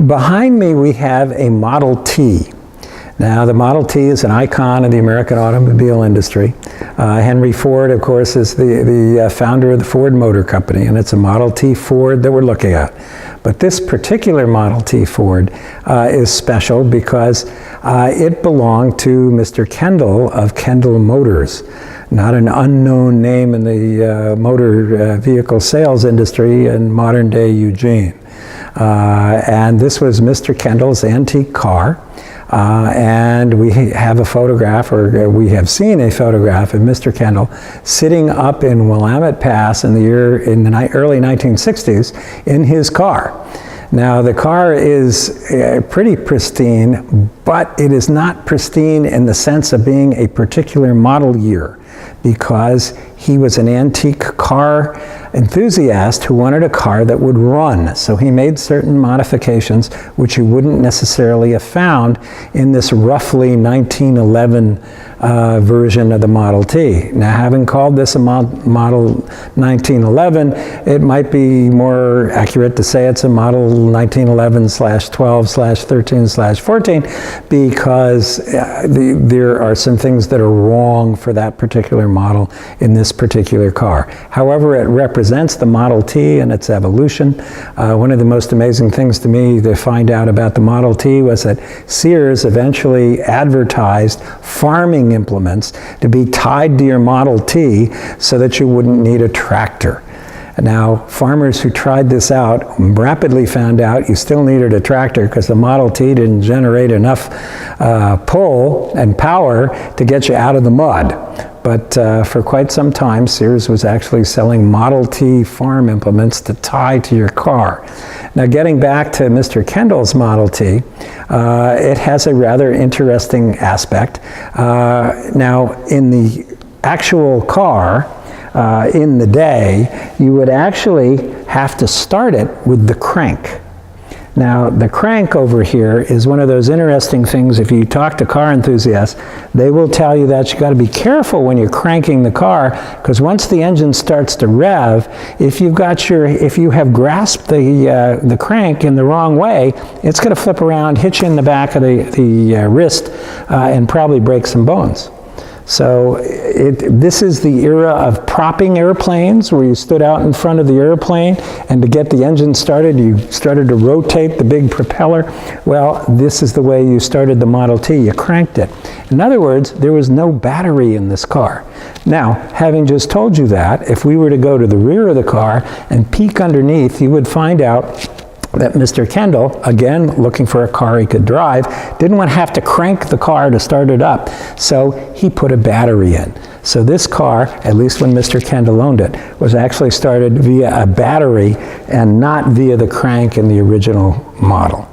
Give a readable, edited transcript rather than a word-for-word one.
Behind me we have a Model T. Now, the Model T is an icon of the American automobile industry. Henry Ford, of course, is the founder of the Ford Motor Company, and it's a Model T Ford that we're looking at. But this particular Model T Ford is special because it belonged to Mr. Kendall of Kendall Motors, not an unknown name in the motor vehicle sales industry in modern-day Eugene. And this was Mr. Kendall's antique car. And we have a photograph, or we have seen a photograph of Mr. Kendall sitting up in Willamette Pass in the early 1960s in his car. Now, the car is pretty pristine, but it is not pristine in the sense of being a particular model year, because he was an antique car enthusiast who wanted a car that would run. So he made certain modifications which you wouldn't necessarily have found in this roughly 1911 version of the Model T. Now, having called this a Model 1911, it might be more accurate to say it's a Model 1911/12/13/14, because there are some things that are wrong for that particular model in this particular car. However, it represents the Model T and its evolution. One of the most amazing things to me to find out about the Model T was that Sears eventually advertised farming implements to be tied to your Model T so that you wouldn't need a tractor. Now, farmers who tried this out rapidly found out you still needed a tractor because the Model T didn't generate enough pull and power to get you out of the mud. But for quite some time, Sears was actually selling Model T farm implements to tie to your car. Now, getting back to Mr. Kendall's Model T, it has a rather interesting aspect. Now, in the actual car, in the day, you would actually have to start it with the crank. Now, the crank over here is one of those interesting things. If you talk to car enthusiasts, they will tell you that you got to be careful when you're cranking the car, because once the engine starts to rev, if you have grasped the crank in the wrong way, it's going to flip around, hit you in the back of the wrist, and probably break some bones. So this is the era of propping airplanes, where you stood out in front of the airplane, and to get the engine started, you started to rotate the big propeller. Well, this is the way you started the Model T. You cranked it. In other words, there was no battery in this car. Now, having just told you that, if we were to go to the rear of the car and peek underneath, you would find out that Mr. Kendall, again looking for a car he could drive, didn't want to have to crank the car to start it up, so he put a battery in. So this car, at least when Mr. Kendall owned it, was actually started via a battery and not via the crank in the original model.